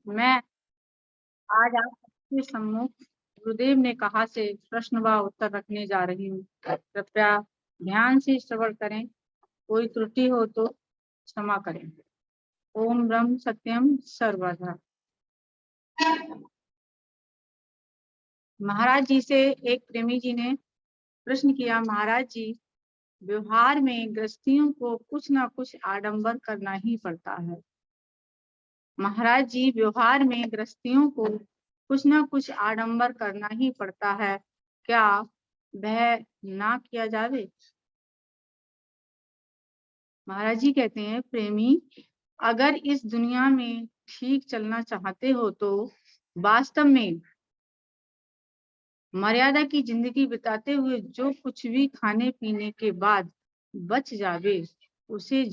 मैं आज आप सबके सम्मुख गुरुदेव ने कहा से प्रश्न व उत्तर रखने जा रही हूँ। कृपया ध्यान से श्रवण करें। कोई त्रुटि हो तो क्षमा करें। ओम ब्रह्म सत्यम सर्वदा। महाराज जी से एक प्रेमी जी ने प्रश्न किया, महाराज जी, व्यवहार में गृहस्थियों को कुछ ना कुछ आडंबर करना ही पड़ता है। महाराज जी, व्यवहार में गृहस्थियों को कुछ ना कुछ आडंबर करना ही पड़ता है, क्या वह ना किया जावे? महाराज जी कहते हैं, प्रेमी, अगर इस दुनिया में ठीक चलना चाहते हो तो वास्तव में मर्यादा की जिंदगी बिताते हुए जो कुछ भी खाने पीने के बाद बच जावे उसे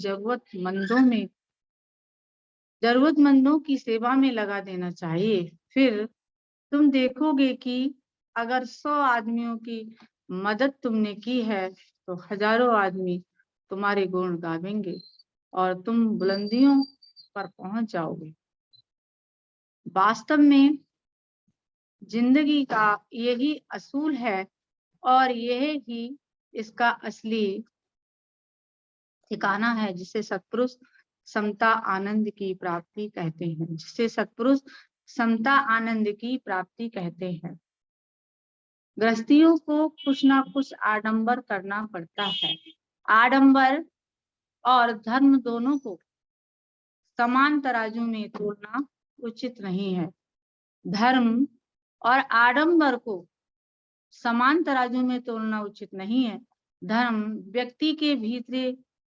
जरूरतमंदों की सेवा में लगा देना चाहिए। फिर तुम देखोगे कि अगर 100 आदमियों की मदद तुमने की है तो हजारों आदमी तुम्हारे गुण गावेंगे और तुम बुलंदियों पर पहुंच जाओगे। वास्तव में जिंदगी का यही असूल है और यह ही इसका असली ठिकाना है, जिसे सत्पुरुष समता आनंद की प्राप्ति कहते हैं। गृहस्थियों को कुछ ना कुछ आडंबर करना पड़ता है। आडंबर और धर्म दोनों को समान तराजू में तोलना उचित नहीं है। धर्म और आडंबर को समान तराजू में तोलना उचित नहीं है। धर्म व्यक्ति के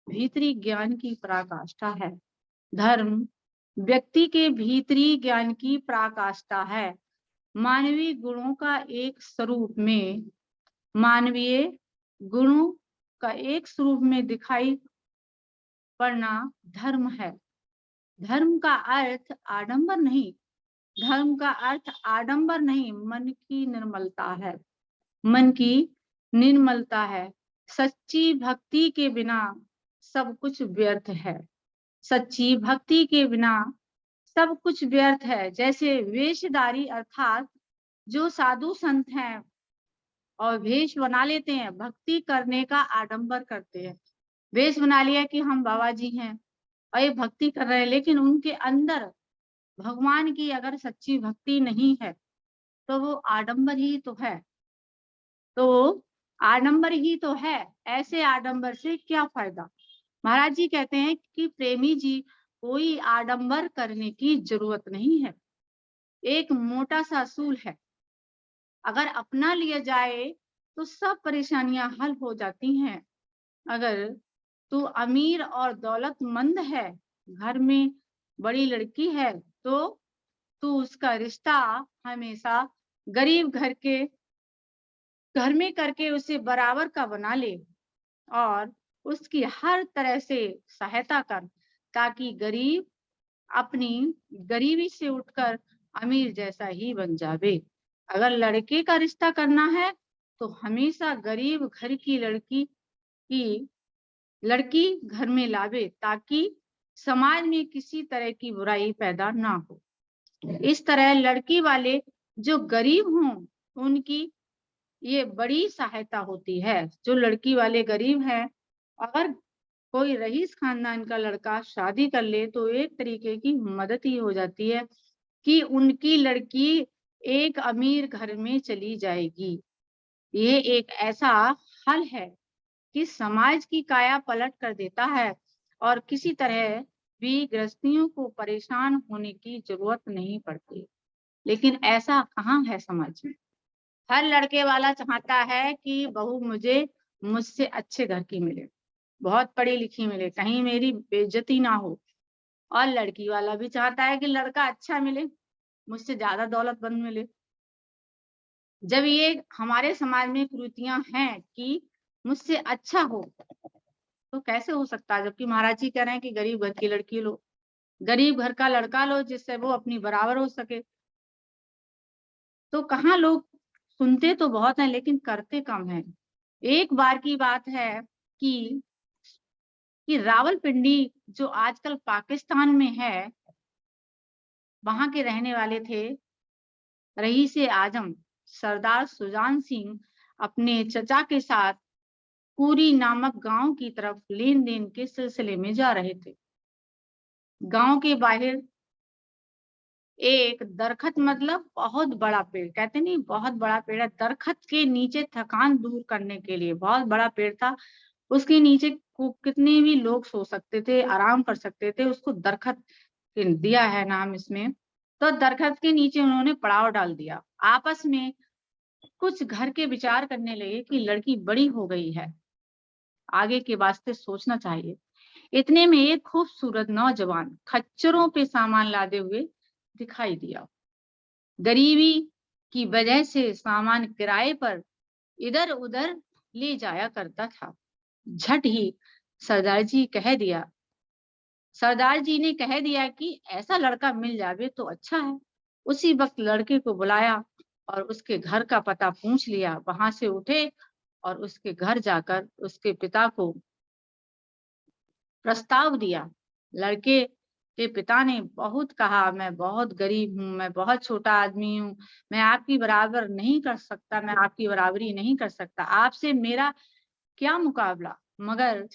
भीतरी ज्ञान की पराकाष्ठा है। धर्म व्यक्ति के भीतरी ज्ञान की पराकाष्ठा है। मानवीय गुणों का एक स्वरूप में दिखाई पड़ना धर्म है। धर्म का अर्थ आडंबर नहीं, मन की निर्मलता है। सच्ची भक्ति के बिना सब कुछ व्यर्थ है। जैसे वेशधारी अर्थात जो साधु संत हैं और वेश बना लेते हैं, भक्ति करने का आडंबर करते हैं। वेश बना लिया कि हम बाबा जी हैं और ये भक्ति कर रहे हैं, लेकिन उनके अंदर भगवान की अगर सच्ची भक्ति नहीं है तो वो आडंबर ही तो है। ऐसे आडंबर से क्या फायदा? महाराज जी कहते हैं कि प्रेमी जी, कोई आडंबर करने की जरूरत नहीं है। एक मोटा सा असूल है, अगर अपना लिया जाए तो सब परेशानियां हल हो जाती हैं। अगर तू अमीर और दौलतमंद है, घर में बड़ी लड़की है, तो तू उसका रिश्ता हमेशा गरीब घर में करके उसे बराबर का बना ले और उसकी हर तरह से सहायता कर, ताकि गरीब अपनी गरीबी से उठकर अमीर जैसा ही बन जावे। अगर लड़के का रिश्ता करना है तो हमेशा गरीब घर की लड़की घर में लावे, ताकि समाज में किसी तरह की बुराई पैदा ना हो। इस तरह लड़की वाले जो गरीब हों उनकी ये बड़ी सहायता होती है। जो लड़की वाले गरीब हैं, अगर कोई रईस खानदान का लड़का शादी कर ले तो एक तरीके की मदद ही हो जाती है कि उनकी लड़की एक अमीर घर में चली जाएगी। ये एक ऐसा हल है कि समाज की काया पलट कर देता है और किसी तरह भी गृहस्थियों को परेशान होने की जरूरत नहीं पड़ती। लेकिन ऐसा कहाँ है समाज में? हर लड़के वाला चाहता है कि बहू मुझसे अच्छे घर की मिले, बहुत पढ़ी लिखी मिले, कहीं मेरी बेइज्जती ना हो। और लड़की वाला भी चाहता है कि लड़का अच्छा मिले, मुझसे ज्यादा दौलतमंद मिले। जब ये हमारे समाज में कुरीतियां हैं कि मुझसे अच्छा हो, तो कैसे हो सकता है? जबकि महाराज जी कह रहे हैं कि गरीब घर की लड़की लो, गरीब घर का लड़का लो, जिससे वो अपनी बराबर हो सके। तो कहाँ लोग सुनते तो बहुत हैं लेकिन करते कम हैं। एक बार की बात है कि रावलपिंडी जो आजकल पाकिस्तान में है, वहां के रहने वाले थे रईसे आजम सरदार सुजान सिंह अपने चचा के साथ पूरी नामक गांव की तरफ लेन देन के सिलसिले में जा रहे थे। गांव के बाहर एक दरखत, मतलब बहुत बड़ा पेड़, कहते नहीं बहुत बड़ा पेड़ है, दरखत के नीचे थकान दूर करने के लिए बहुत बड़ा पेड़ था। उसके नीचे कितने भी लोग सो सकते थे, आराम कर सकते थे, उसको दरखत दिया है नाम इसमें। तो दरखत के नीचे उन्होंने पड़ाव डाल दिया। आपस में कुछ घर के विचार करने लगे कि लड़की बड़ी हो गई है, आगे के वास्ते सोचना चाहिए। इतने में एक खूबसूरत नौजवान खच्चरों पे सामान लादे हुए दिखाई दिया। गरीबी की वजह से सामान किराए पर इधर उधर ले जाया करता था। झट ही सरदार जी कह दिया सरदार जी ने कह दिया कि ऐसा लड़का मिल जावे तो अच्छा है। उसी वक्त लड़के को बुलाया और उसके घर का पता पूछ लिया। वहां से उठे और उसके घर जाकर उसके पिता को प्रस्ताव दिया। लड़के के पिता ने बहुत कहा, मैं बहुत गरीब हूँ, मैं बहुत छोटा आदमी हूँ, मैं आपकी बराबर नहीं कर सकता, मैं आपकी बराबरी नहीं कर सकता, आपसे मेरा क्या मुकाबला। मगर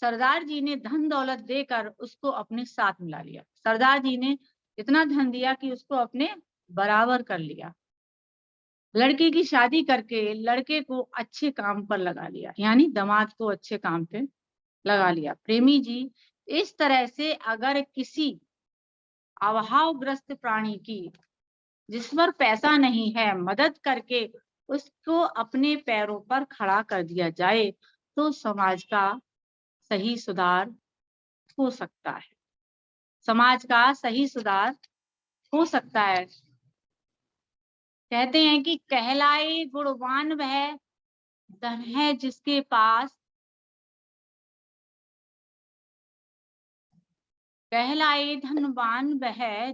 सरदार जी ने धन दौलत देकर उसको अपने साथ मिला लिया। सरदार जी ने इतना धन दिया कि उसको अपने बराबर कर लिया। लड़के की शादी करके लड़के को अच्छे काम पर लगा लिया, यानी दामाद को अच्छे काम पे लगा लिया। प्रेमी जी, इस तरह से अगर किसी अभावग्रस्त प्राणी की, जिस पर पैसा नहीं है, मदद करके उसको अपने पैरों पर खड़ा कर दिया जाए तो समाज का सही सुधार हो सकता है। समाज का सही सुधार हो सकता है। कहते हैं कि कहलाए गुणवान वह धन है जिसके पास, कहलाए धनवान वह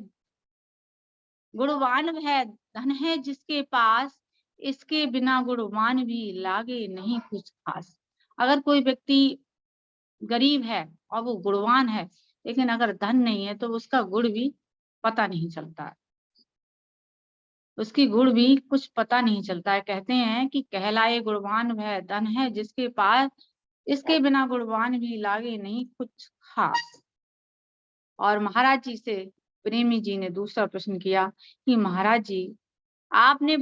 गुणवान वह धन है जिसके पास, इसके बिना गुणवान भी लागे नहीं कुछ खास। अगर कोई व्यक्ति गरीब है और वो गुणवान है, लेकिन अगर धन नहीं है तो उसका गुण भी पता नहीं चलता है, उसकी गुण भी कुछ पता नहीं चलता है। कहते हैं कि कहलाए गुणवान वह धन है जिसके पास, इसके बिना गुणवान भी लागे नहीं कुछ खास। और महाराज जी से प्रेमी जी ने दूसरा प्रश्न किया कि महाराज जी, आपने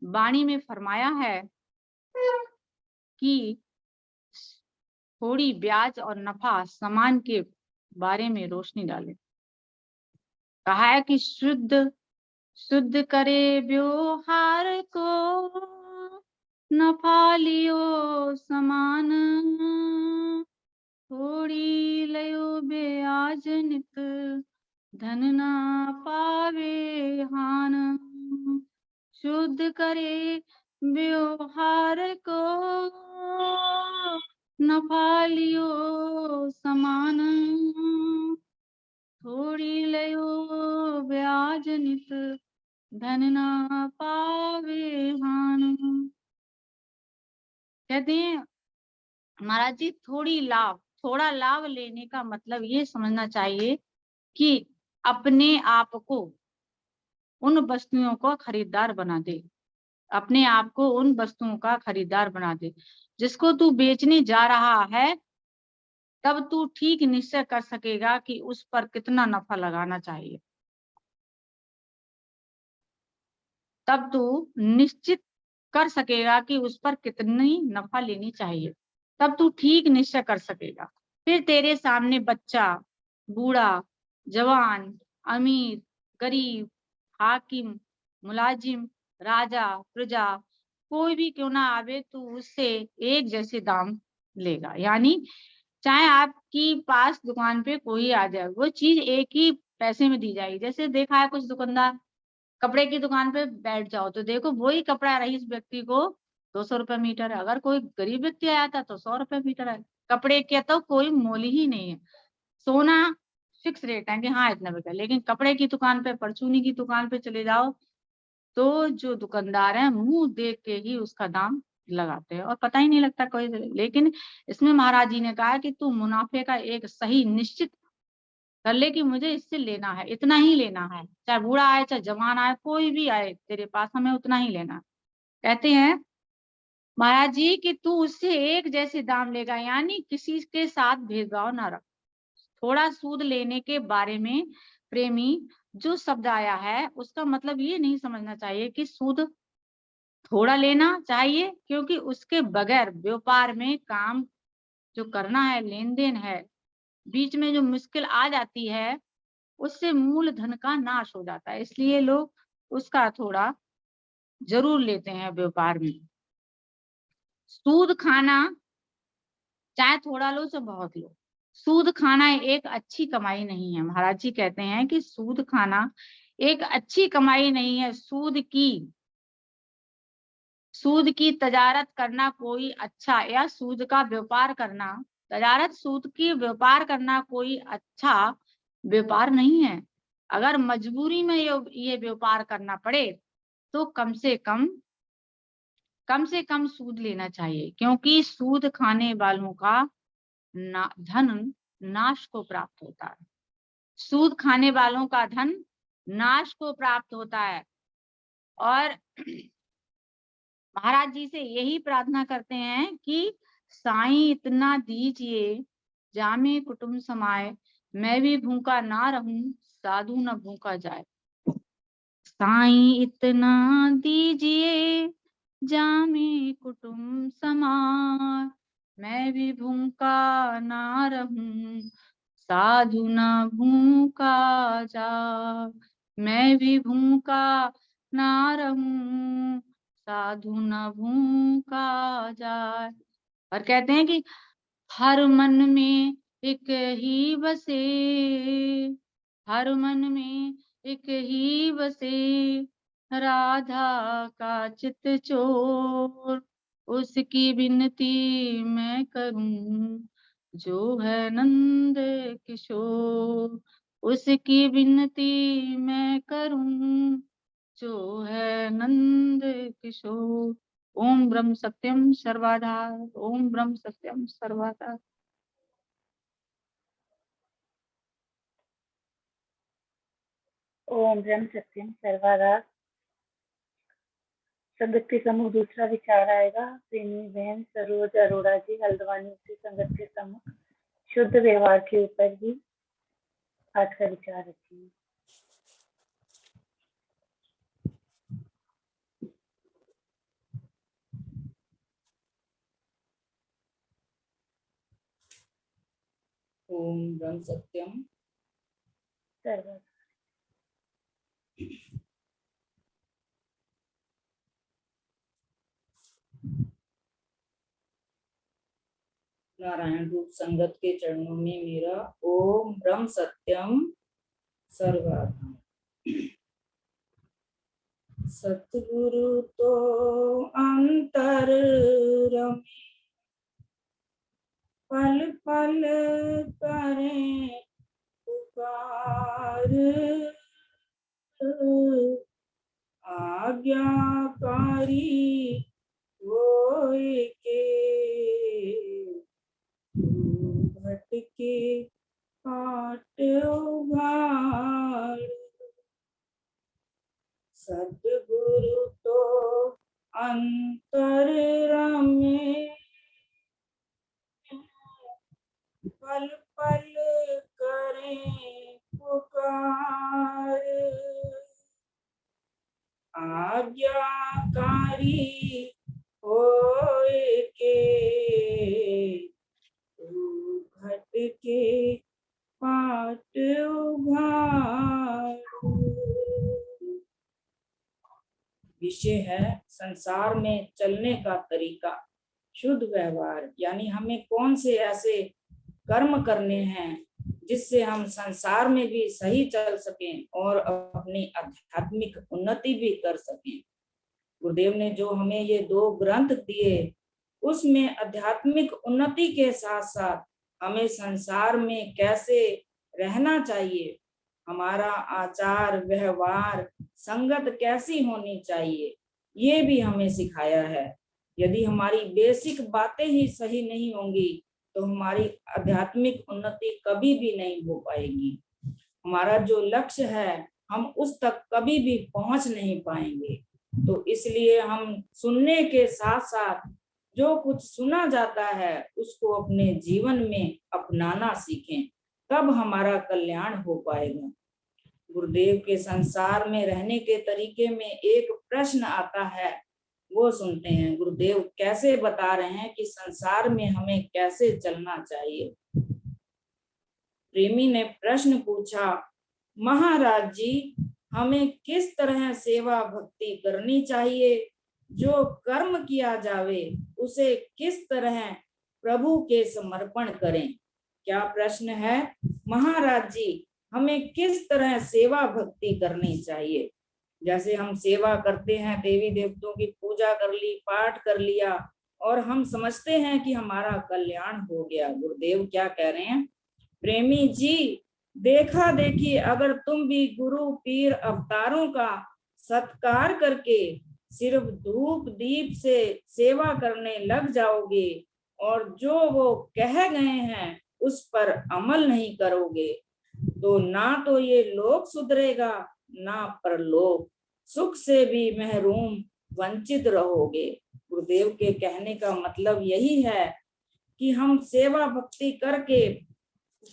वाणी में फरमाया है कि थोड़ी ब्याज और नफा समान के बारे में रोशनी डाले। कहा है कि शुद्ध शुद्ध करे व्यवहार को, नफा लियो समान, थोड़ी लयो ब्याज नित, धन ना पावे हान। शुद्ध करे व्यवहार को, नफा लियो समान, थोड़ी लयो ब्याज नित, धन ना पावे हान। कहते हैं महाराज जी, थोड़ा लाभ लेने का मतलब ये समझना चाहिए कि अपने आप को उन वस्तुओं को खरीदार बना दे, अपने आप को उन वस्तुओं का खरीदार बना दे जिसको तू बेचने जा रहा है। तब तू ठीक निश्चय कर सकेगा कि उस पर कितना नफा लगाना चाहिए। तब तू निश्चित कर सकेगा कि उस पर कितनी नफा लेनी चाहिए, तब तू ठीक निश्चय कर सकेगा। फिर तेरे सामने बच्चा, बूढ़ा, जवान, अमीर, गरीब, हाकिम, मुलाजिम, राजा, प्रजा, कोई भी क्यों ना आवे, तू उससे एक जैसे दाम लेगा। यानी चाहे आपकी पास दुकान पे कोई आ जाए, वो चीज एक ही पैसे में दी जाएगी। जैसे देखा है कुछ दुकानदार, कपड़े की दुकान पे बैठ जाओ तो देखो वही कपड़ा रईस व्यक्ति को 200 रुपए मीटर है, अगर कोई गरीब व्यक्ति आया था तो 100 रुपए मीटर है। कपड़े के तो कोई मोल ही नहीं है। सोना फिक्स रेट है कि हाँ इतना रुपया, लेकिन कपड़े की दुकान पे, परचूनी की दुकान पे चले जाओ तो जो दुकानदार है मुंह देख के ही उसका दाम लगाते हैं और पता ही नहीं लगता कोई। लेकिन इसमें महाराज जी ने कहा कि तू मुनाफे का एक सही निश्चित कर ले कि मुझे इससे लेना है, इतना ही लेना है, चाहे बूढ़ा आए चाहे जवान आए, कोई भी आए तेरे पास, हमें उतना ही लेना है। कहते हैं महाराज जी कि तू उससे एक जैसे दाम लेगा, यानी किसी के साथ भेदभाव ना रख। थोड़ा सूद लेने के बारे में प्रेमी जो शब्द आया है उसका मतलब ये नहीं समझना चाहिए कि सूद थोड़ा लेना चाहिए, क्योंकि उसके बगैर व्यापार में काम जो करना है, लेन देन है, बीच में जो मुश्किल आ जाती है उससे मूलधन का नाश हो जाता है। इसलिए लोग उसका थोड़ा जरूर लेते हैं व्यापार में। सूद खाना चाहे थोड़ा लो चाहे बहुत लो, सूद खाना एक अच्छी कमाई नहीं है। महाराज जी कहते हैं कि सूद खाना एक अच्छी कमाई नहीं है। सूद की तजारत करना कोई अच्छा, या सूद का व्यापार करना, तजारत सूद की व्यापार करना कोई अच्छा व्यापार नहीं है। अगर मजबूरी में ये व्यापार करना पड़े तो कम से कम सूद लेना चाहिए, क्योंकि सूद खाने वालों का धन नाश को प्राप्त होता है। सूद खाने वालों का धन नाश को प्राप्त होता है। और महाराज जी से यही प्रार्थना करते हैं कि साईं इतना दीजिए जामे कुटुंब समाए, मैं भी भूखा ना रहूं साधु न भूखा जाए। साईं इतना दीजिए जामे कुटुंब समाए, मैं भी भूखा ना रहूं साधु न भूखा जाए। मैं भी भूखा ना रहूं साधु न भूखा जाए। और कहते हैं कि हर मन में एक ही बसे, हर मन में एक ही बसे, राधा का चित चोर, उसकी विनती मैं करूं जो है नंद किशोर, उसकी विनती मैं करूं जो है नंद किशोर। ओम ब्रह्म सत्यम सर्वाधार, ओम ब्रह्म सत्यम सर्वाधार। ओम ब्रह्म सत्यम सर्वदा। संगत के समूह दूसरा विचार आएगा। प्रेमी बहन सरोज अरोड़ा जी हल्द्वानी से संगत के समूह शुद्ध व्यवहार के ऊपर ही आज का विचार रखिए। ओम ब्रह्म सत्यम सर्वदा। नारायण रूप संगत के चरणों में मेरा ओम ब्रह्म सत्यम सर्वदा। सतगुरु तो अंतर रमे, पल पल करें पुकार, आज्ञाकारी होए के भटके पाट उघाड़। सद्गुरु तो अंतर रमे, पल पल करें पुकार, आज्ञाकारी होए के भटके पाट उघाड़। विषय है संसार में चलने का तरीका, शुद्ध व्यवहार, यानी हमें कौन से ऐसे कर्म करने हैं जिससे हम संसार में भी सही चल सकें और अपनी आध्यात्मिक उन्नति भी कर सकें। गुरुदेव ने जो हमें ये 2 ग्रंथ दिए उसमें आध्यात्मिक उन्नति के साथ साथ हमें संसार में कैसे रहना चाहिए, हमारा आचार व्यवहार संगत कैसी होनी चाहिए, ये भी हमें सिखाया है। यदि हमारी बेसिक बातें ही सही नहीं होंगी तो हमारी आध्यात्मिक उन्नति कभी भी नहीं हो पाएगी। हमारा जो लक्ष्य है हम उस तक कभी भी पहुंच नहीं पाएंगे। तो इसलिए हम सुनने के साथ साथ जो कुछ सुना जाता है उसको अपने जीवन में अपनाना सीखें, तब हमारा कल्याण हो पाएगा। गुरुदेव के संसार में रहने के तरीके में एक प्रश्न आता है, वो सुनते हैं। गुरुदेव कैसे बता रहे हैं कि संसार में हमें कैसे चलना चाहिए। प्रेमी ने प्रश्न पूछा, महाराज जी, हमें किस तरह सेवा भक्ति करनी चाहिए? जो कर्म किया जावे उसे किस तरह प्रभु के समर्पण करें? क्या प्रश्न है? महाराज जी, हमें किस तरह सेवा भक्ति करनी चाहिए? जैसे हम सेवा करते हैं, देवी देवताओं की पूजा कर ली, पाठ कर लिया और हम समझते हैं कि हमारा कल्याण हो गया। गुरुदेव क्या कह रहे हैं? प्रेमी जी, देखा देखी अगर तुम भी गुरु पीर अवतारों का सत्कार करके सिर्फ धूप दीप से सेवा करने लग जाओगे और जो वो कह गए हैं उस पर अमल नहीं करोगे तो ना तो ये लोक सुधरेगा ना परलोक, सुख से भी महरूम वंचित रहोगे। गुरुदेव के कहने का मतलब यही है कि हम सेवा भक्ति करके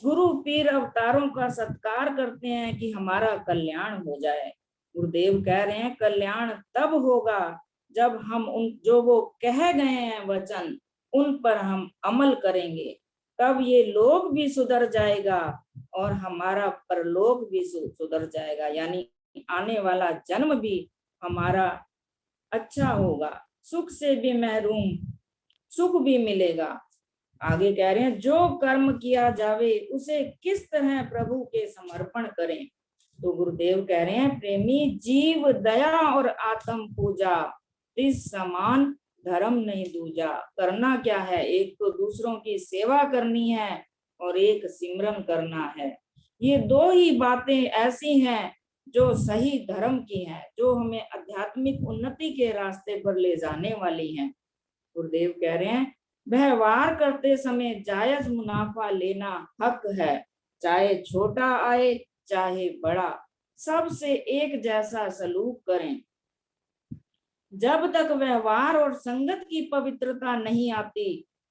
गुरु पीर अवतारों का सत्कार करते हैं कि हमारा कल्याण हो जाए। गुरुदेव कह रहे हैं कल्याण तब होगा जब हम उन जो वो कह गए हैं वचन उन पर हम अमल करेंगे, तब ये लोक भी सुधर जाएगा और हमारा परलोक भी सुधर जाएगा, यानी आने वाला जन्म भी हमारा अच्छा होगा, सुख से भी महरूम सुख भी मिलेगा। आगे कह रहे हैं जो कर्म किया जावे उसे किस तरह प्रभु के समर्पण करें। तो गुरुदेव कह रहे हैं प्रेमी जीव दया और आत्म पूजा इस समान धर्म नहीं दूजा। करना क्या है? एक तो दूसरों की सेवा करनी है और एक सिमरन करना है। ये दो ही बातें ऐसी हैं जो सही धर्म की हैं, जो हमें आध्यात्मिक उन्नति के रास्ते पर ले जाने वाली हैं। गुरुदेव कह रहे हैं व्यवहार करते समय जायज मुनाफा लेना हक है, चाहे छोटा आए चाहे बड़ा, सबसे एक जैसा सलूक करें। जब तक व्यवहार और संगत की पवित्रता नहीं आती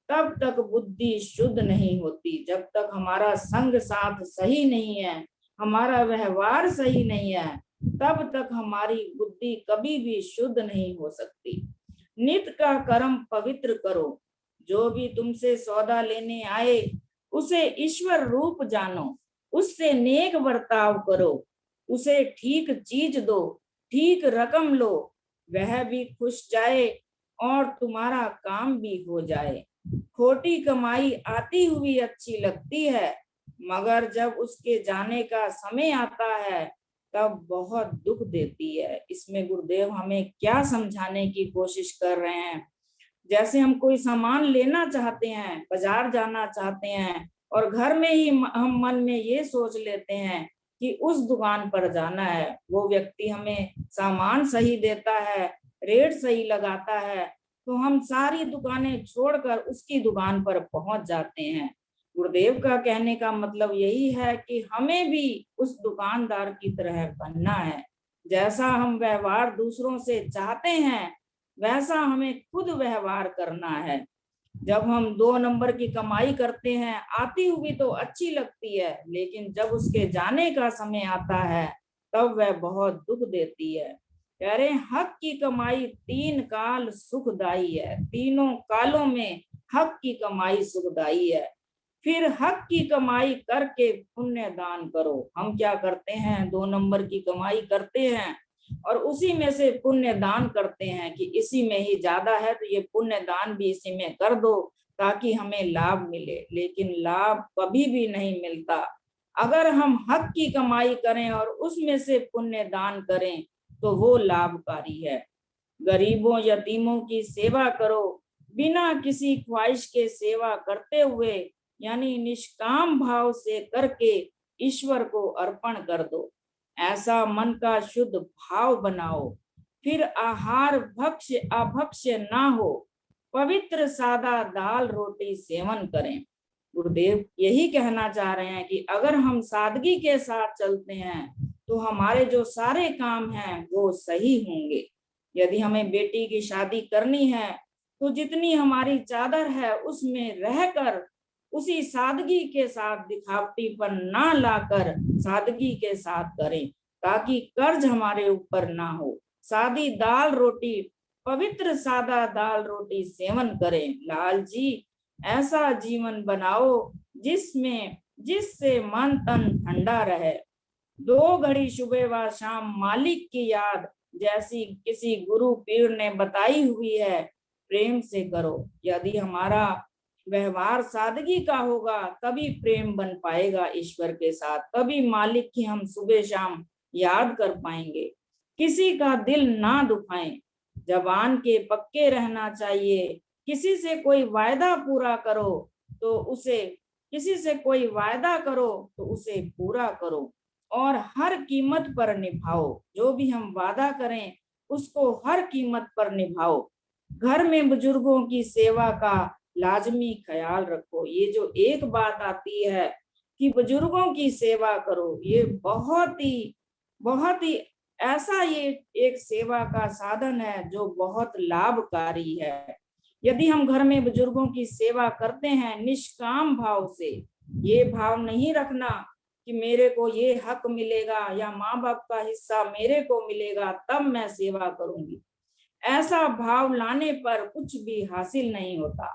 तब तक बुद्धि शुद्ध नहीं होती। जब तक हमारा संग साथ सही नहीं है, हमारा व्यवहार सही नहीं है, तब तक हमारी बुद्धि कभी भी शुद्ध नहीं हो सकती। नित का कर्म पवित्र करो, जो भी तुमसे सौदा लेने आए उसे ईश्वर रूप जानो, उससे नेक बर्ताव करो, उसे ठीक चीज दो, ठीक रकम लो, वह भी खुश जाए और तुम्हारा काम भी हो जाए। खोटी कमाई आती हुई अच्छी लगती है, मगर जब उसके जाने का समय आता है तब बहुत दुख देती है। इसमें गुरुदेव हमें क्या समझाने की कोशिश कर रहे हैं? जैसे हम कोई सामान लेना चाहते हैं, बाजार जाना चाहते हैं और घर में ही हम मन में ये सोच लेते हैं कि उस दुकान पर जाना है, वो व्यक्ति हमें सामान सही देता है, रेट सही लगाता है, तो हम सारी दुकानें छोड़कर उसकी दुकान पर पहुंच जाते हैं। गुरुदेव का कहने का मतलब यही है कि हमें भी उस दुकानदार की तरह बनना है। जैसा हम व्यवहार दूसरों से चाहते हैं वैसा हमें खुद व्यवहार करना है। जब हम 2 नंबर की कमाई करते हैं, आती हुई तो अच्छी लगती है, लेकिन जब उसके जाने का समय आता है तब वह बहुत दुख देती है। कह रहे हक की कमाई 3 काल सुखदाई है, तीनों कालों में हक की कमाई सुखदाई है। फिर हक की कमाई करके पुण्य दान करो। हम क्या करते हैं? 2 नंबर की कमाई करते हैं और उसी में से पुण्य दान करते हैं कि इसी में ही ज्यादा है तो ये पुण्य दान भी इसी में कर दो ताकि हमें लाभ मिले, लेकिन लाभ कभी भी नहीं मिलता। अगर हम हक की कमाई करें और उसमें से पुण्य दान करें तो वो लाभकारी है। गरीबों यतीमों की सेवा करो, बिना किसी ख्वाहिश के सेवा करते हुए, यानी निष्काम भाव से करके ईश्वर को अर्पण कर दो। ऐसा मन का शुद्ध भाव बनाओ। फिर आहार भक्ष्य अभक्ष्य ना हो, पवित्र सादा दाल रोटी सेवन करें। गुरुदेव यही कहना चाह रहे हैं कि अगर हम सादगी के साथ चलते हैं तो हमारे जो सारे काम हैं वो सही होंगे। यदि हमें बेटी की शादी करनी है तो जितनी हमारी चादर है उसमें रहकर उसी सादगी के साथ दिखावटीपन ना लाकर सादगी के साथ करें, ताकि कर्ज हमारे ऊपर ना हो। सादी दाल रोटी, पवित्र सादा दाल रोटी सेवन करें। लाल जी ऐसा जीवन बनाओ जिससे मन तन ठंडा रहे। 2 घड़ी सुबह व शाम मालिक की याद जैसी किसी गुरु पीर ने बताई हुई है प्रेम से करो। यदि हमारा व्यवहार सादगी का होगा तभी प्रेम बन पाएगा ईश्वर के साथ, तभी मालिक की हम सुबह शाम याद कर पाएंगे। किसी का दिल ना दुखाएं, जबान के पक्के रहना चाहिए। किसी से कोई वायदा करो तो उसे पूरा करो और हर कीमत पर निभाओ। जो भी हम वादा करें उसको हर कीमत पर निभाओ। घर में बुजुर्गों की सेवा का लाजमी ख्याल रखो। ये जो एक बात आती है कि बुजुर्गों की सेवा करो, ये बहुत ही ऐसा ये एक सेवा का साधन है जो बहुत लाभकारी है। यदि हम घर में बुजुर्गों की सेवा करते हैं निष्काम भाव से, ये भाव नहीं रखना कि मेरे को ये हक मिलेगा या माँ बाप का हिस्सा मेरे को मिलेगा तब मैं सेवा करूंगी, ऐसा भाव लाने पर कुछ भी हासिल नहीं होता।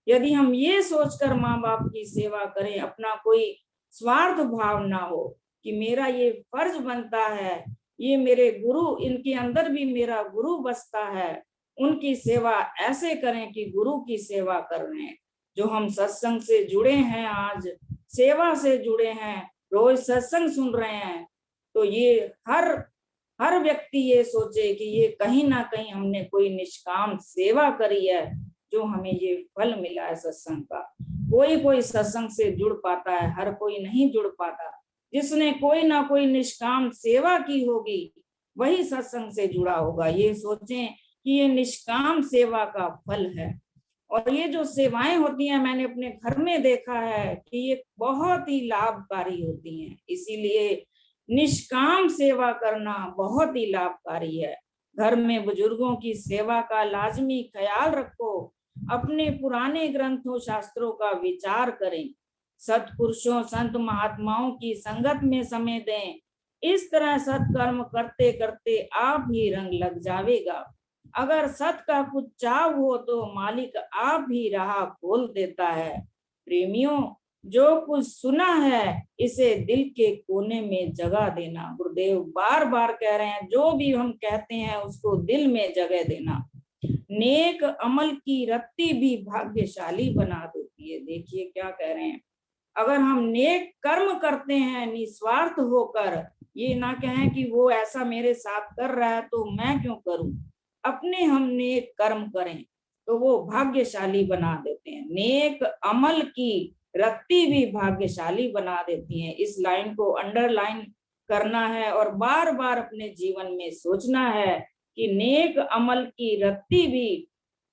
यदि हम ये सोचकर माँ बाप की सेवा करें, अपना कोई स्वार्थ भाव ना हो कि मेरा ये फर्ज बनता है, ये मेरे गुरु, इनके अंदर भी मेरा गुरु बसता है, उनकी सेवा ऐसे करें कि गुरु की सेवा कर रहे हैं। जो हम सत्संग से जुड़े हैं, आज सेवा से जुड़े हैं, रोज सत्संग सुन रहे हैं, तो ये हर व्यक्ति ये सोचे कि ये कहीं ना कहीं हमने कोई निष्काम सेवा करी है जो हमें ये फल मिला है सत्संग का। कोई सत्संग से जुड़ पाता है, हर कोई नहीं जुड़ पाता। जिसने कोई ना कोई निष्काम सेवा की होगी वही सत्संग से जुड़ा होगा। ये सोचें कि ये निष्काम सेवा का फल है। और ये जो सेवाएं होती हैं, मैंने अपने घर में देखा है कि ये बहुत ही लाभकारी होती हैं। इसीलिए निष्काम सेवा करना बहुत ही लाभकारी है। घर में बुजुर्गों की सेवा का लाजमी ख्याल रखो। अपने पुराने ग्रंथों शास्त्रों का विचार करें। सत्पुरुषों संत महात्माओं की संगत में समय दें। इस तरह सत्कर्म करते करते आप ही रंग लग जाएगा। अगर सत का कुछ चाव हो तो मालिक आप ही राह खोल देता है। प्रेमियों, जो कुछ सुना है इसे दिल के कोने में जगह देना। गुरुदेव बार बार कह रहे हैं, जो भी हम कहते हैं उसको दिल में जगह देना। नेक अमल की रत्ती भी भाग्यशाली बना देती है। देखिए क्या कह रहे हैं, अगर हम नेक कर्म करते हैं निस्वार्थ होकर, ये ना कहें कि वो ऐसा मेरे साथ कर रहा है तो मैं क्यों करूं, अपने हम नेक कर्म करें तो वो भाग्यशाली बना देते हैं। नेक अमल की रत्ती भी भाग्यशाली बना देती हैं। इस लाइन को अंडरलाइन करना है और बार बार अपने जीवन में सोचना है कि नेक अमल की रत्ती भी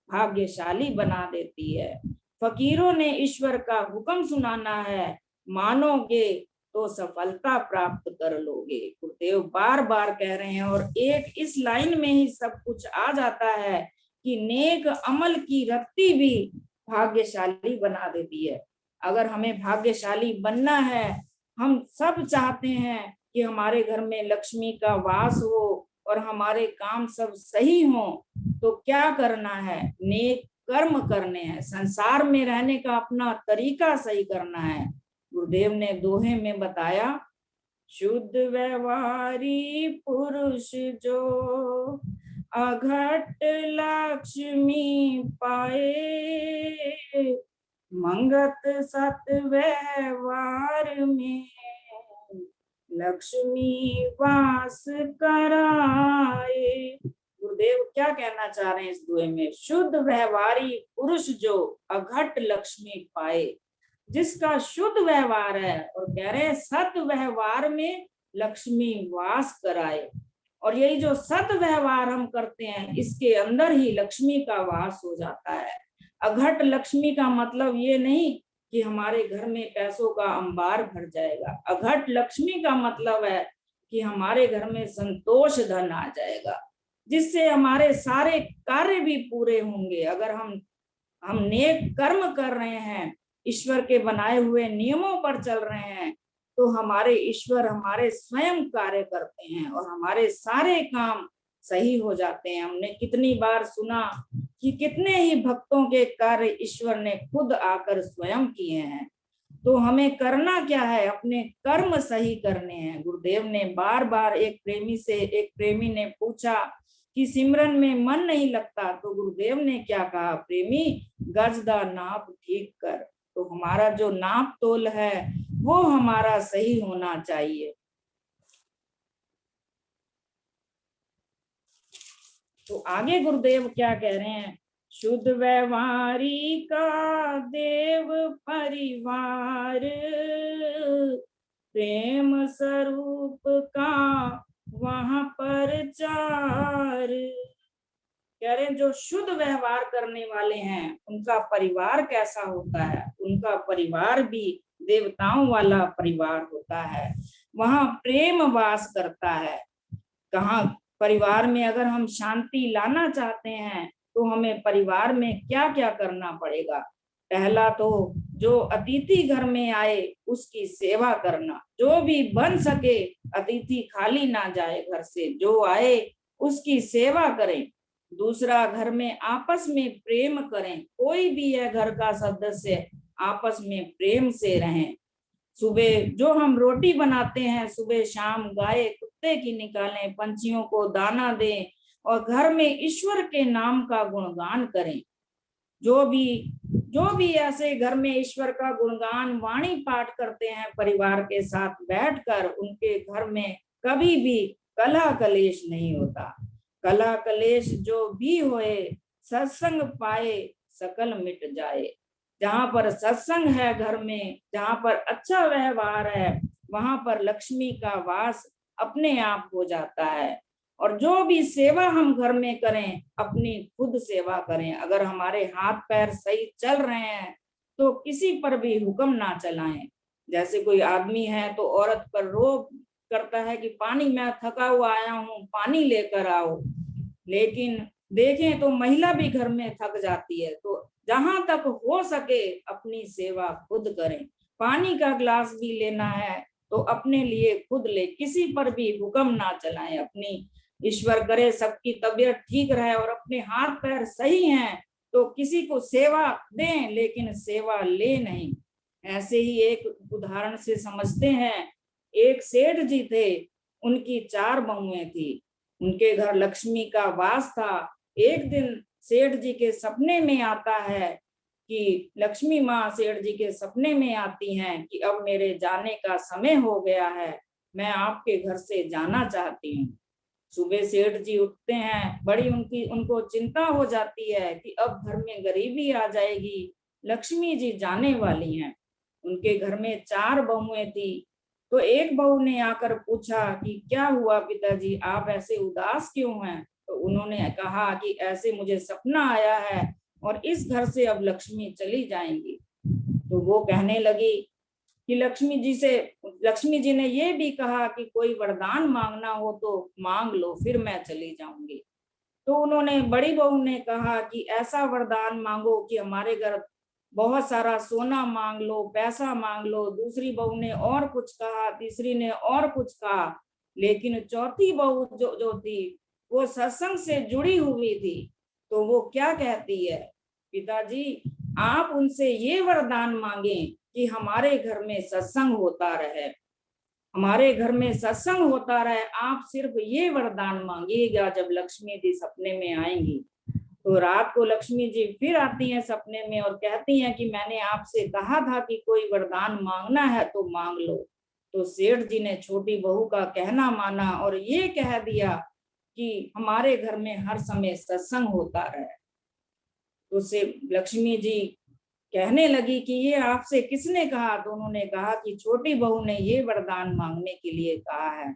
भाग्यशाली बना देती है। फकीरों ने ईश्वर का हुक्म सुनाना है, मानोगे तो सफलता प्राप्त कर लोगे। गुरुदेव बार बार कह रहे हैं और एक इस लाइन में ही सब कुछ आ जाता है कि नेक अमल की रत्ती भी भाग्यशाली बना देती है। अगर हमें भाग्यशाली बनना है, हम सब चाहते हैं कि हमारे घर में लक्ष्मी का वास हो और हमारे काम सब सही हो, तो क्या करना है, नेक कर्म करने हैं। संसार में रहने का अपना तरीका सही करना है। गुरुदेव ने दोहे में बताया, शुद्ध व्यवहारी पुरुष जो अघट लक्ष्मी पाए, मंगत सत व्यवहार में लक्ष्मी वास कराए। गुरुदेव क्या कहना चाह रहे हैं इस दोहे में, शुद्ध व्यवहारी पुरुष जो अघट लक्ष्मी पाए, जिसका शुद्ध व्यवहार है, और कह रहे हैं सत व्यवहार में लक्ष्मी वास कराए। और यही जो सत व्यवहार हम करते हैं इसके अंदर ही लक्ष्मी का वास हो जाता है। अघट लक्ष्मी का मतलब ये नहीं कि हमारे घर में पैसों का अंबार भर जाएगा। अघट लक्ष्मी का मतलब है कि हमारे घर में संतोष धन आ जाएगा, जिससे हमारे सारे कार्य भी पूरे होंगे। अगर हम नेक कर्म कर रहे हैं, ईश्वर के बनाए हुए नियमों पर चल रहे हैं, तो हमारे ईश्वर हमारे स्वयं कार्य करते हैं और हमारे सारे काम सही हो जाते हैं। हमने कितनी बार सुना कि कितने ही भक्तों के कार्य ईश्वर ने खुद आकर स्वयं किए हैं। तो हमें करना क्या है, अपने कर्म सही करने हैं। गुरुदेव ने बार बार एक प्रेमी ने पूछा कि सिमरन में मन नहीं लगता, तो गुरुदेव ने क्या कहा, प्रेमी गजदा नाप ठीक कर। तो हमारा जो नाप तोल है वो हमारा सही होना चाहिए। तो आगे गुरुदेव क्या कह रहे हैं, शुद्ध व्यवहारी का देव परिवार, प्रेम स्वरूप का वहां प्रचार। कह रहे हैं जो शुद्ध व्यवहार करने वाले हैं उनका परिवार कैसा होता है, उनका परिवार भी देवताओं वाला परिवार होता है, वहां प्रेम वास करता है। कहाँ परिवार में अगर हम शांति लाना चाहते हैं तो हमें परिवार में क्या क्या करना पड़ेगा। पहला तो जो अतिथि घर में आए उसकी सेवा करना, जो भी बन सके अतिथि खाली ना जाए घर से, जो आए उसकी सेवा करें। दूसरा, घर में आपस में प्रेम करें, कोई भी है घर का सदस्य आपस में प्रेम से रहें। सुबह जो हम रोटी बनाते हैं सुबह शाम गाय कुत्ते की निकालें, पंछियों को दाना दें और घर में ईश्वर के नाम का गुणगान करें। जो भी ऐसे घर में ईश्वर का गुणगान वाणी पाठ करते हैं परिवार के साथ बैठकर, उनके घर में कभी भी कलह कलेश नहीं होता। कलह कलेश जो भी होए सत्संग पाए सकल मिट जाए। जहां पर सत्संग है घर में, जहां पर अच्छा व्यवहार है, वहां पर लक्ष्मी का वास अपने आप हो जाता है। और जो भी सेवा हम घर में करें अपनी खुद सेवा करें। अगर हमारे हाथ पैर सही चल रहे हैं तो किसी पर भी हुक्म ना चलाएं। जैसे कोई आदमी है तो औरत पर रोब करता है कि पानी, मैं थका हुआ आया हूँ, पानी लेकर आओ। लेकिन देखें तो महिला भी घर में थक जाती है। तो जहां तक हो सके अपनी सेवा खुद करें। पानी का ग्लास भी लेना है तो अपने लिए खुद ले, किसी पर भी हुक्म ना चलाएं। अपनी ईश्वर करे सबकी तबीयत ठीक रहे और अपने हाथ पैर सही हैं तो किसी को सेवा दें, लेकिन सेवा ले नहीं। ऐसे ही एक उदाहरण से समझते हैं। एक सेठ जी थे, उनकी 4 बहुएं थी, उनके घर लक्ष्मी का वास था। एक दिन सेठ जी के सपने में आता है कि लक्ष्मी माँ सेठ जी के सपने में आती हैं कि अब मेरे जाने का समय हो गया है, मैं आपके घर से जाना चाहती हूँ। सुबह सेठ जी उठते हैं, बड़ी उनको चिंता हो जाती है कि अब घर में गरीबी आ जाएगी, लक्ष्मी जी जाने वाली हैं। उनके घर में 4 बहुएं थी। तो एक बहू ने आकर पूछा कि क्या हुआ पिताजी, आप ऐसे उदास क्यों हैं। तो उन्होंने कहा कि ऐसे मुझे सपना आया है और इस घर से अब लक्ष्मी चली जाएंगी। तो वो कहने लगी कि लक्ष्मी जी ने ये भी कहा कि कोई वरदान मांगना हो तो मांग लो, फिर मैं चली जाऊंगी। तो उन्होंने, बड़ी बहू ने कहा कि ऐसा वरदान मांगो कि हमारे घर बहुत सारा सोना मांग लो, पैसा मांग लो। दूसरी बहू ने और कुछ कहा, तीसरी ने और कुछ कहा। लेकिन चौथी बहू जो थी वो सत्संग से जुड़ी हुई थी। तो वो क्या कहती है, पिताजी आप उनसे ये वरदान मांगे कि हमारे घर में सत्संग होता रहे, हमारे घर में सत्संग होता रहे। आप सिर्फ ये वरदान मांगिएगा जब लक्ष्मी जी सपने में आएंगी। तो रात को लक्ष्मी जी फिर आती हैं सपने में और कहती हैं कि मैंने आपसे कहा था कि कोई वरदान मांगना है तो मांग लो। तो सेठ जी ने छोटी बहू का कहना माना और ये कह दिया कि हमारे घर में हर समय सत्संग होता रहे। तो से लक्ष्मी जी कहने लगी कि ये आपसे किसने कहा। तो उन्होंने कहा कि छोटी बहू ने ये वरदान मांगने के लिए कहा है।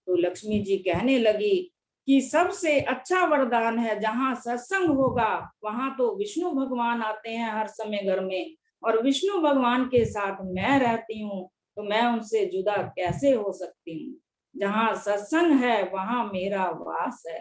तो लक्ष्मी जी कहने लगी कि सबसे अच्छा वरदान है, जहां सत्संग होगा वहां तो विष्णु भगवान आते हैं हर समय घर में, और विष्णु भगवान के साथ मैं रहती हूँ, तो मैं उनसे जुदा कैसे हो सकती हूँ। जहाँ सत्संग है वहां मेरा वास है।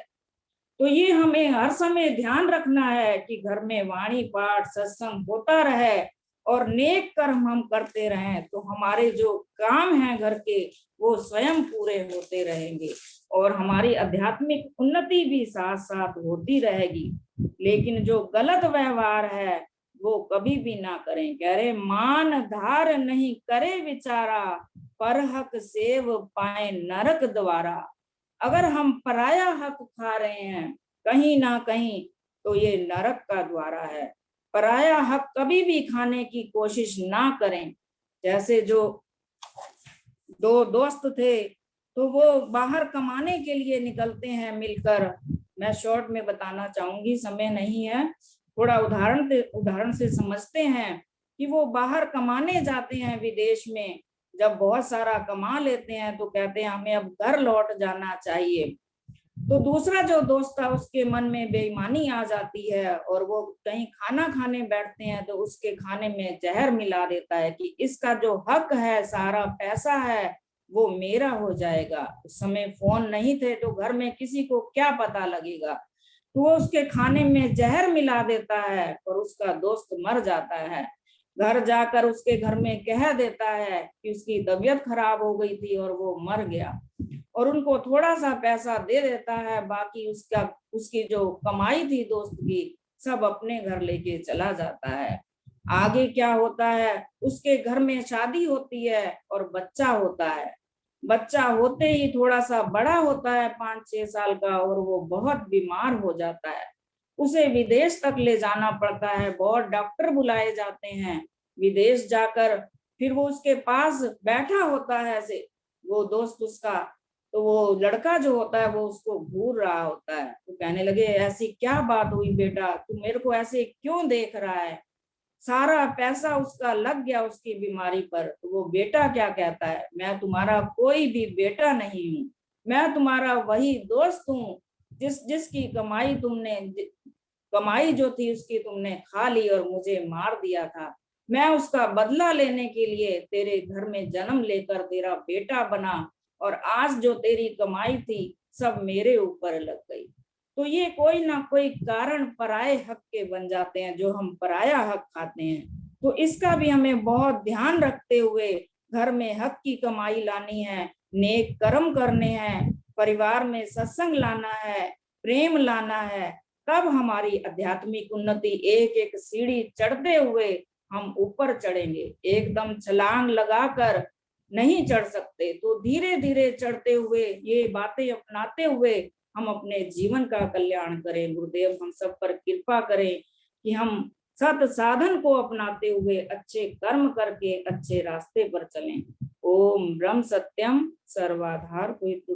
तो ये हमें हर समय ध्यान रखना है कि घर में वाणी पाठ सत्संग होता रहे और नेक कर्म हम करते रहें, तो हमारे जो काम हैं घर के वो स्वयं पूरे होते रहेंगे और हमारी आध्यात्मिक उन्नति भी साथ साथ होती रहेगी। लेकिन जो गलत व्यवहार है वो कभी भी ना करें। कह रहे मान धार नहीं करे विचारा, परहक सेव पाए नरक द्वारा। अगर हम पराया हक खा रहे हैं कहीं ना कहीं, तो ये नरक का द्वारा है। पराया हक कभी भी खाने की कोशिश ना करें। जैसे जो दो दोस्त थे, तो वो बाहर कमाने के लिए निकलते हैं मिलकर। मैं शॉर्ट में बताना चाहूंगी, समय नहीं है, थोड़ा उदाहरण से समझते हैं कि वो बाहर कमाने जाते हैं विदेश में। जब बहुत सारा कमा लेते हैं तो कहते हैं हमें अब घर लौट जाना चाहिए। तो दूसरा जो दोस्त था उसके मन में बेईमानी आ जाती है और वो कहीं खाना खाने बैठते हैं तो उसके खाने में जहर मिला देता है कि इसका जो हक है, सारा पैसा है, वो मेरा हो जाएगा। उस समय फोन नहीं थे तो घर में किसी को क्या पता लगेगा। तो वो उसके खाने में जहर मिला देता है और उसका दोस्त मर जाता है। घर जाकर उसके घर में कह देता है कि उसकी तबीयत खराब हो गई थी और वो मर गया, और उनको थोड़ा सा पैसा दे देता है। बाकी उसकी जो कमाई थी दोस्त की सब अपने घर लेके चला जाता है। आगे क्या होता है, उसके घर में शादी होती है और बच्चा होता है। बच्चा होते ही थोड़ा सा बड़ा होता है 5-6 साल का, और वो बहुत बीमार हो जाता है। उसे विदेश तक ले जाना पड़ता है, बहुत डॉक्टर बुलाए जाते हैं। विदेश जाकर फिर वो उसके पास बैठा होता है ऐसे वो दोस्त उसका, तो वो लड़का जो होता है वो उसको घूर रहा होता है। तो कहने लगे ऐसी क्या बात हुई बेटा, तू मेरे को ऐसे क्यों देख रहा है। सारा पैसा उसका लग गया उसकी बीमारी पर। तो वो बेटा क्या कहता है, मैं तुम्हारा कोई भी बेटा नहीं हूँ, मैं तुम्हारा वही दोस्त हूँ जिसकी कमाई जो थी उसकी तुमने खा ली और मुझे मार दिया था। मैं उसका बदला लेने के लिए तेरे घर में जन्म लेकर तेरा बेटा बना, और आज जो तेरी कमाई थी सब मेरे ऊपर लग गई। तो ये कोई ना कोई कारण पराये हक के बन जाते हैं जो हम पराया हक खाते हैं। तो इसका भी हमें बहुत ध्यान रखते हुए घर में हक की कमाई लानी है, नेक कर्म करने हैं, परिवार में सत्संग लाना है, प्रेम लाना है। तब हमारी आध्यात्मिक उन्नति एक एक सीढ़ी चढ़ते हुए हम ऊपर चढ़ेंगे। एकदम छलांग लगाकर नहीं चढ़ सकते, तो धीरे धीरे चढ़ते हुए ये बातें अपनाते हुए हम अपने जीवन का कल्याण करें। गुरुदेव हम सब पर कृपा करें कि हम सत साधन को अपनाते हुए अच्छे कर्म करके अच्छे रास्ते पर चलें। ओम ब्रह्म सत्यम सर्वाधार कोई